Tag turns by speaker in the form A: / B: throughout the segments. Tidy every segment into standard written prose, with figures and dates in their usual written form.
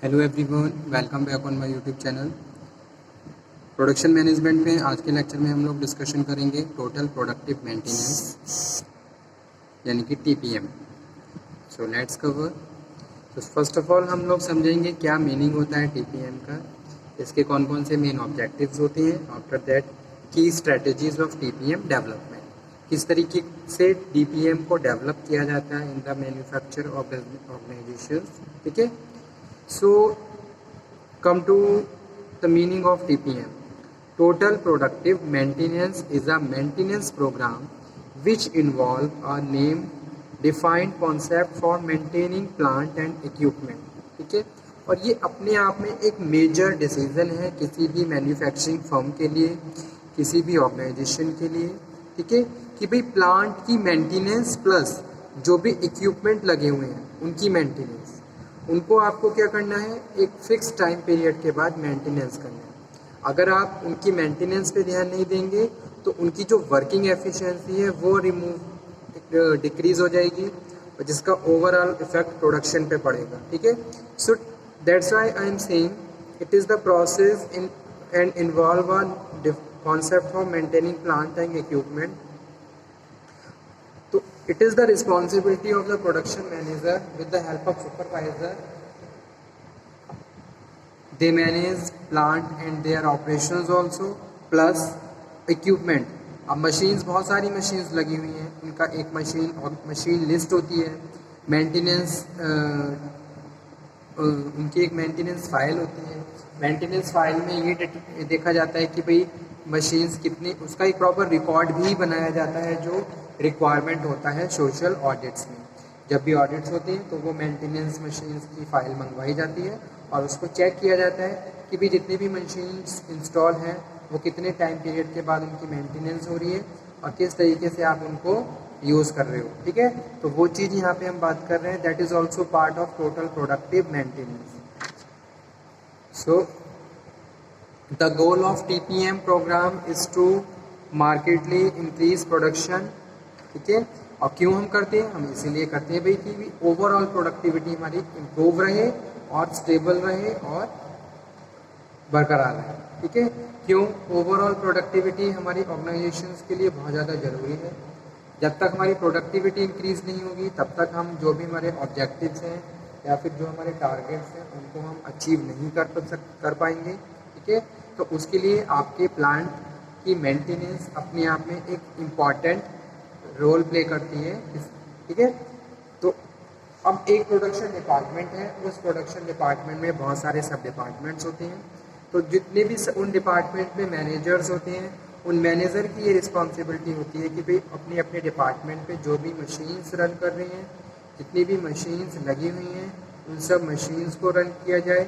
A: Hello everyone, welcome back on my YouTube channel. Production management में आज के lecture में हम लोग डिस्कशन करेंगे टोटल प्रोडक्टिव मेंटेनेंस यानी कि टीपीएम। So let's cover. तो फर्स्ट ऑफ ऑल हम लोग समझेंगे क्या मीनिंग होता है टीपीएम का, इसके कौन कौन से मेन ऑब्जेक्टिव्स होते हैं। आफ्टर दैट की स्ट्रेटजीज ऑफ टीपीएम डेवलपमेंट, किस तरीके से टीपीएम को डेवलप किया जाता है in the manufacture of organisations. ठीक है। So come to the meaning of TPM. Total Productive Maintenance is a maintenance program which involve a name defined concept for maintaining plant and equipment. ठीक है। और ये अपने आप में एक मेजर डिसीजन है किसी भी मैन्युफैक्चरिंग फर्म के लिए, किसी भी ऑर्गेनाइजेशन के लिए। ठीक है, कि भाई प्लांट की मेंटेनेंस प्लस जो भी इक्विपमेंट लगे हुए हैं उनकी मेंटेनेंस, उनको आपको क्या करना है, एक फिक्स टाइम पीरियड के बाद मेंटेनेंस करना है। अगर आप उनकी मेंटेनेंस पे ध्यान नहीं देंगे तो उनकी जो वर्किंग एफिशिएंसी है वो डिक्रीज हो जाएगी और जिसका ओवरऑल इफेक्ट प्रोडक्शन पे पड़ेगा। ठीक है। So that's why I am saying it is the process in and involve a concept for maintaining plant and equipment. तो it is the responsibility of the production manager with the help of supervisor. They manage plant and their operations also plus equipment. अब machines, बहुत सारी machines लगी हुई हैं, उनका एक machine list होती है, मेंटेनेंस उनकी एक मेंटेनेंस फाइल होती है। मेंटेनेंस फाइल में ये देखा जाता है कि भाई मशीन्स कितनी, उसका एक प्रॉपर रिकॉर्ड भी बनाया जाता है जो रिक्वायरमेंट होता है सोशल ऑडिट्स में। जब भी ऑडिट्स होते हैं तो वो मेंटेनेंस मशीन्स की फ़ाइल मंगवाई जाती है और उसको चेक किया जाता है कि भी जितनी भी मशीन्स इंस्टॉल हैं वो कितने टाइम पीरियड के बाद उनकी मेंटेनेंस हो रही है और किस तरीके से आप उनको यूज़ कर रहे हो। ठीक है, तो वो चीज़ यहाँ पे हम बात कर रहे हैं, that is also part of total productive maintenance. So the goal of TPM programme is to markedly increase production. ठीक है, और क्यों हम करते हैं, हम इसीलिए करते हैं भाई कि ओवरऑल प्रोडक्टिविटी हमारी इम्प्रूव रहे और स्टेबल रहे और बरकरार रहे। ठीक है, क्यों ओवरऑल प्रोडक्टिविटी हमारी ऑर्गेनाइजेशंस के लिए बहुत ज़्यादा ज़रूरी है। जब तक हमारी प्रोडक्टिविटी इंक्रीज़ नहीं होगी तब तक हम जो भी हमारे ऑब्जेक्टिव्स हैं या फिर जो हमारे टारगेट्स हैं उनको हम अचीव नहीं कर पाएंगे। ठीक है, तो उसके लिए आपके प्लांट की मेंटेनेंस अपने आप में एक इम्पॉर्टेंट रोल प्ले करती है। ठीक है, तो अब एक प्रोडक्शन डिपार्टमेंट है, उस प्रोडक्शन डिपार्टमेंट में बहुत सारे सब डिपार्टमेंट्स होते हैं। तो जितने भी उन डिपार्टमेंट में मैनेजर्स होते हैं, उन मैनेजर की ये रिस्पॉन्सिबिलिटी होती है कि भाई अपने अपने डिपार्टमेंट पे जो भी मशीन्स रन कर रही हैं, जितनी भी मशीन्स लगी हुई हैं, उन सब मशीन्स को रन किया जाए।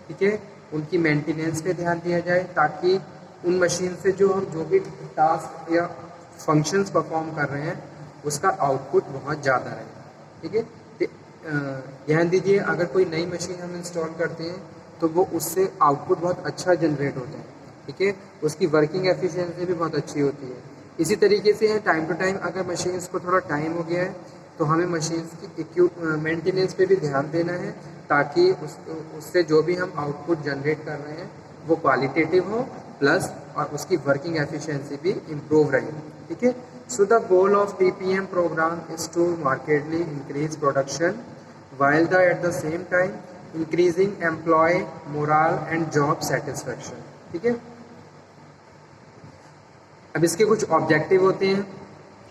A: ठीक है, उनकी मेंटेनेंस पे ध्यान दिया जाए ताकि उन मशीन से जो हम जो भी टास्क या फंक्शंस परफॉर्म कर रहे हैं उसका आउटपुट बहुत ज़्यादा रहे। ठीक है, ध्यान दीजिए, अगर कोई नई मशीन हम इंस्टॉल करते हैं तो वो उससे आउटपुट बहुत अच्छा जनरेट होता है। ठीक है, उसकी वर्किंग एफिशिएंसी भी बहुत अच्छी होती है। इसी तरीके से है, टाइम टू टाइम अगर मशीन्स को थोड़ा टाइम हो गया है तो हमें मशीन्स की मेंटेनेंस पे भी ध्यान देना है ताकि उससे जो भी हम आउटपुट जनरेट कर रहे हैं वो क्वालिटेटिव हो प्लस और उसकी वर्किंग एफिशिएंसी भी इम्प्रूव रहे। ठीक है, so the goal of TPM programme is to markedly increase production while at the same time increasing employee morale and job satisfaction। ठीक है, अब इसके कुछ ऑब्जेक्टिव होते हैं।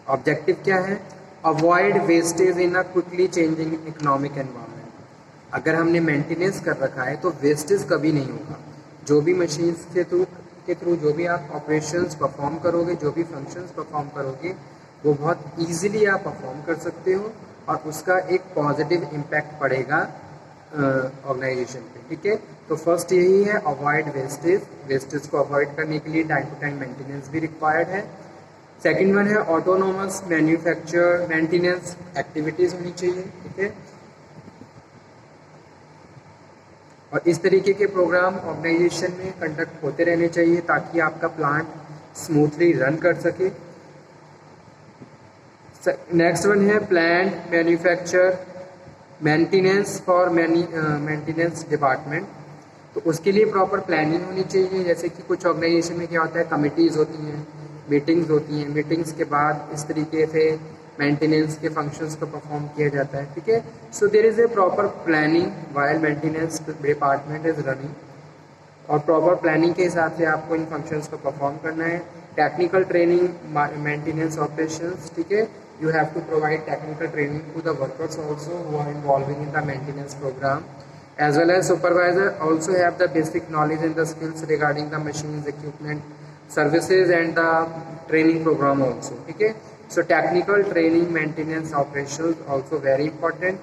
A: ऑब्जेक्टिव क्या है, avoid wastage in a quickly changing economic environment. अगर हमने मेंटेनेंस कर रखा है तो वेस्टेज कभी नहीं होगा। जो भी मशीन्स के थ्रू जो भी आप ऑपरेशंस परफॉर्म करोगे, जो भी फंक्शंस परफॉर्म करोगे, वो बहुत ईजिली आप परफॉर्म कर सकते हो और उसका एक पॉजिटिव इम्पैक्ट पड़ेगा ऑर्गेनाइजेशन पे। ठीक है, तो फर्स्ट यही है, अवॉइड वेस्टेज को अवॉइड करने के लिए टाइम टू टाइम मेंटेनेंस भी रिक्वायर्ड है। सेकंड वन है ऑटोनोमस मैन्युफैक्चर मेंटेनेंस एक्टिविटीज़ होनी चाहिए। ठीक है, और इस तरीके के प्रोग्राम ऑर्गेनाइजेशन में कंडक्ट होते रहने चाहिए ताकि आपका प्लांट स्मूथली रन कर सके। नेक्स्ट वन है plant manufacture maintenance for maintenance department, तो उसके लिए प्रॉपर प्लानिंग होनी चाहिए। जैसे कि कुछ ऑर्गेनाइजेशन में क्या होता है, कमिटीज़ होती हैं, मीटिंग्स होती हैं, मीटिंग्स के बाद इस तरीके से मेंटेनेंस के फंक्शंस को परफॉर्म किया जाता है, ठीक है। So there is a proper planning while maintenance department is running, और प्रॉपर प्लानिंग के हिसाब से आपको इन फंक्शंस को परफॉर्म करना है। टेक्निकल ट्रेनिंग मेंटेनेंस ऑपरेशंस, ठीक है, you have to provide technical training to the workers also who are involving in the maintenance program, as well as supervisor also have the basic knowledge and the skills regarding the machines, equipment, services and the training program also, okay. So technical training maintenance operations also very important.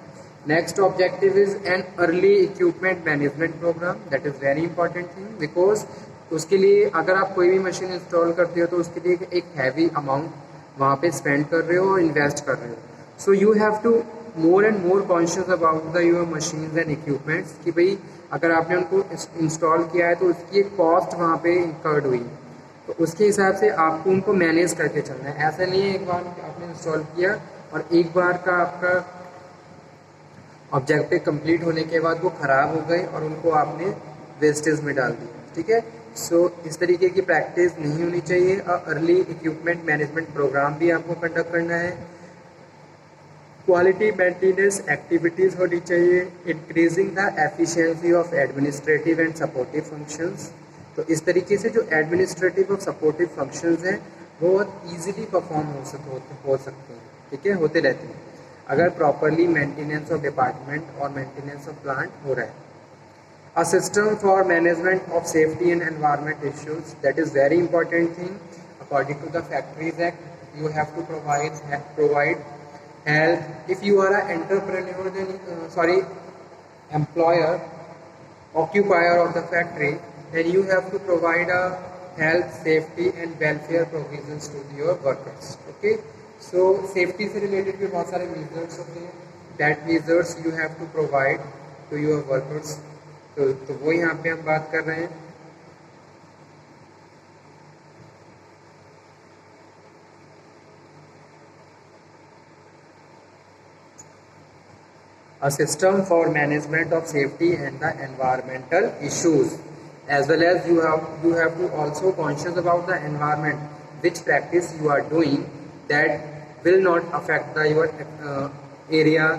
A: Next objective is an early equipment management program, that is very important thing, because उसके लिए अगर आप कोई भी machine install करते हो तो उसके लिए एक हैवी अमाउंट वहाँ पे स्पेंड कर रहे हो और इन्वेस्ट कर रहे हो। So you have to more and more conscious about the your machines and equipments, कि भाई अगर आपने उनको इंस्टॉल किया है तो उसकी एक कॉस्ट वहाँ पे इंकर्ड हुई, तो उसके हिसाब से आपको उनको मैनेज करके चलना है। ऐसा नहीं है एक बार आपने इंस्टॉल किया और एक बार का आपका ऑब्जेक्टिव कंप्लीट होने के बाद वो ख़राब हो गए और उनको आपने वेस्टेज में डाल दिया, ठीक है। सो इस तरीके की प्रैक्टिस नहीं होनी चाहिए। अर्ली इक्विपमेंट मैनेजमेंट प्रोग्राम भी आपको कंडक्ट करना है। क्वालिटी मेंटेनेंस एक्टिविटीज़ होनी चाहिए। Increasing the efficiency of administrative and supportive functions, तो इस तरीके से जो एडमिनिस्ट्रेटिव और सपोर्टिव फंक्शंस हैं वो बहुत ईजिली परफॉर्म हो सकते हैं, ठीक है, होते रहते हैं अगर प्रॉपरली मेंटेनेंस ऑफ डिपार्टमेंट और मेंटेनेंस ऑफ प्लांट हो रहा है। A system for management of safety and environment issues, that is very important thing. According to the Factories Act, you have to provide health. If you are an entrepreneur, then employer, occupier of the factory, then you have to provide a health, safety and welfare provisions to your workers. Okay, so safety से related भी बहुत सारे measures होते हैं. That measures you have to provide to your workers. तो वो यहाँ पे हम बात कर रहे हैं। A system for management of safety and the environmental issues, as well as you have to also conscious about the environment, which practice you are doing that will not affect your area,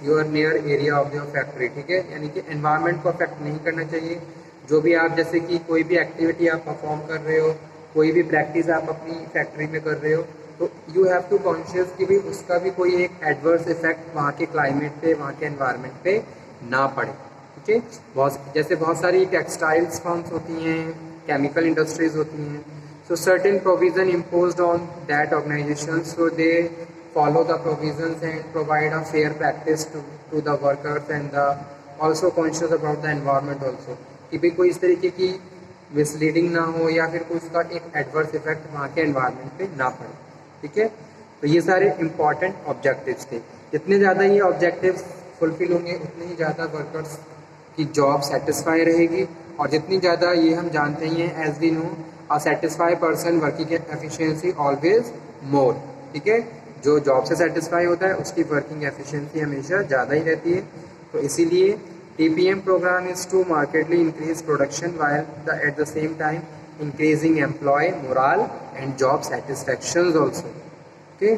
A: your near area of your factory, ठीक है। यानी कि environment को affect नहीं करना चाहिए। जो भी आप जैसे कि कोई भी एक्टिविटी आप परफॉर्म कर रहे हो, कोई भी प्रैक्टिस आप अपनी फैक्ट्री में कर रहे हो, तो यू हैव टू कॉन्शियस कि भाई उसका भी कोई एक एडवर्स इफेक्ट वहाँ के क्लाइमेट पे, वहाँ के एनवायरनमेंट पे ना पड़े, ठीक है। बहुत सारी टेक्सटाइल्स फर्म्स होती हैं, केमिकल इंडस्ट्रीज होती हैं, so certain provision imposed on that organisation, so they follow the provisions and provide a fair practice to the workers and also conscious about the environment also, कि भाई कोई इस तरीके की मिसलीडिंग ना हो या फिर कोई उसका एक एडवर्स इफेक्ट वहाँ के एनवायरनमेंट पे ना पड़े, ठीक है। तो ये सारे इंपॉर्टेंट ऑब्जेक्टिव्स थे। जितने ज़्यादा ये ऑब्जेक्टिव्स फुलफिल होंगे उतने ही ज़्यादा वर्कर्स की जॉब सेटिस्फाई रहेगी, और जितनी ज़्यादा ये हम जानते ही हैं, as we know, a satisfy person working efficiency always more, ठीक है। जो जॉब से सेटिस्फाई होता है उसकी वर्किंग एफिशिएंसी हमेशा ज़्यादा ही रहती है। तो इसीलिए TPM programme is to markedly increase production while at the same time increasing employ morale and job satisfaction also, okay.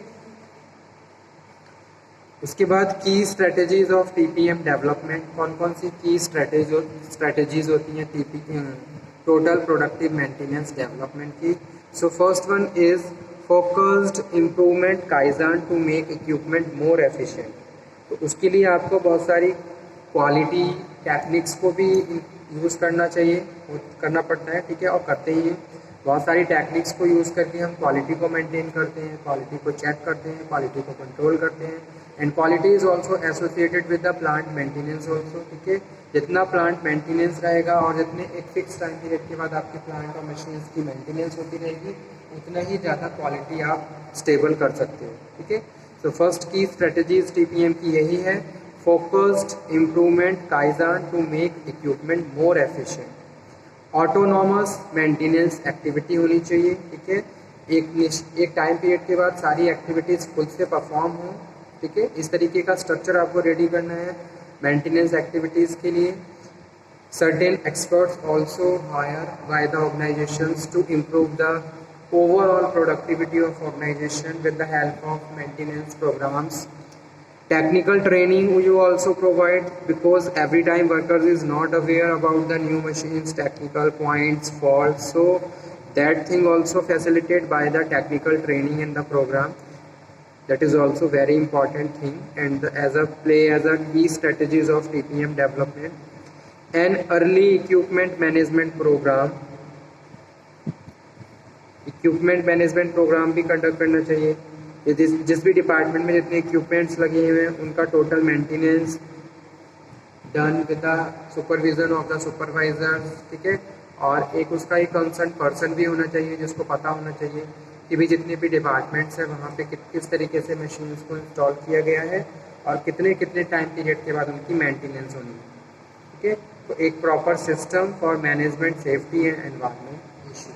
A: उसके बाद की स्ट्रेटजीज ऑफ TPM डेवलपमेंट, कौन कौन सी की स्ट्रेटजीज होती हैं टोटल प्रोडक्टिव मेंटेनेंस डेवलपमेंट की। So first one is focused improvement kaizen to make equipment more efficient, तो उसके लिए आपको बहुत सारी क्वालिटी टेक्निक्स को भी यूज़ करना पड़ता है, ठीक है, और करते ही हैं। बहुत सारी टेक्निक्स को यूज़ करके हम क्वालिटी को मेंटेन करते हैं, क्वालिटी को चेक करते हैं, क्वालिटी को कंट्रोल करते हैं, and quality is also associated with the plant maintenance also, ठीक है। जितना प्लांट मेंटेनेंस रहेगा और जितने एक फिक्स टाइम पीरियड के बाद आपके प्लांट और मशीन्स की मेंटेनेंस होती रहेगी, उतना ही ज़्यादा क्वालिटी आप स्टेबल कर सकते हो, ठीक है। सो फर्स्ट की स्ट्रेटजीज TPM की यही है, focused improvement kaizen to make equipment more efficient. Autonomous maintenance activity होनी चाहिए, ठीक है। एक टाइम पीरियड के बाद सारी एक्टिविटीज़ खुद से परफॉर्म हो, ठीक है, इस तरीके का स्ट्रक्चर आपको रेडी करना है मेंटेनेंस एक्टिविटीज़ के लिए। Certain experts also hired by the organizations to improve the overall productivity of organization with the help of maintenance programs. Technical training you also provide, because every time workers is not aware about the new machines, technical points, faults, so that thing also facilitated by the technical training in the program. That is also very important thing, and as a key strategies of TPM development. An early equipment management program, equipment management programme भी conduct करना चाहिए। ये जिस भी department में जितने equipments लगे हुए हैं उनका total maintenance done with the supervision of the supervisor, ठीक है। और एक उसका एक कंसर्न पर्सन भी होना चाहिए जिसको पता होना चाहिए कि भी जितने भी डिपार्टमेंट्स हैं वहाँ पे किस तरीके से मशीन्स को इंस्टॉल किया गया है और कितने टाइम पीरियड के बाद उनकी मेंटेनेंस होनी है, ठीक है। तो एक proper system for management safety and environment issue.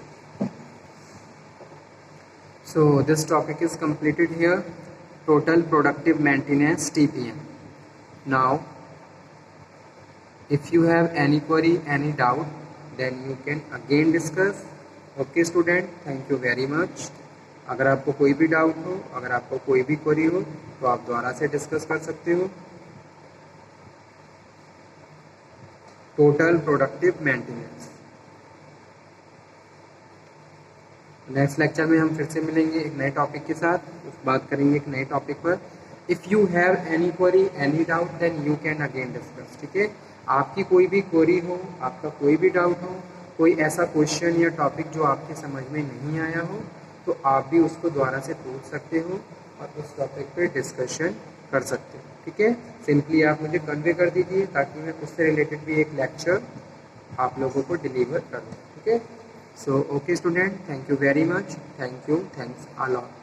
A: So this topic is completed here, total productive maintenance TPM। Now if you have any query, any doubt, then you can again discuss. Okay student, thank you very much। अगर आपको कोई भी doubt हो, अगर आपको कोई भी query हो तो आप दोबारा से डिस्कस कर सकते हो। Total productive maintenance, next lecture में हम फिर से मिलेंगे एक नए टॉपिक के साथ, बात करेंगे एक नए टॉपिक पर। If you have any query, any doubt, then you can again discuss, ठीक है। आपकी कोई भी क्वेरी हो, आपका कोई भी डाउट हो, कोई ऐसा क्वेश्चन या टॉपिक जो आपके समझ में नहीं आया हो, तो आप भी उसको दोबारा से पूछ सकते हो और उस टॉपिक पे डिस्कशन कर सकते हो, ठीक है। सिंपली आप मुझे कन्वे कर दीजिए ताकि मैं उससे रिलेटेड भी एक लेक्चर आप लोगों को डिलीवर करूँ, ठीक है। So okay student, thank you very much, thank you, thanks a lot.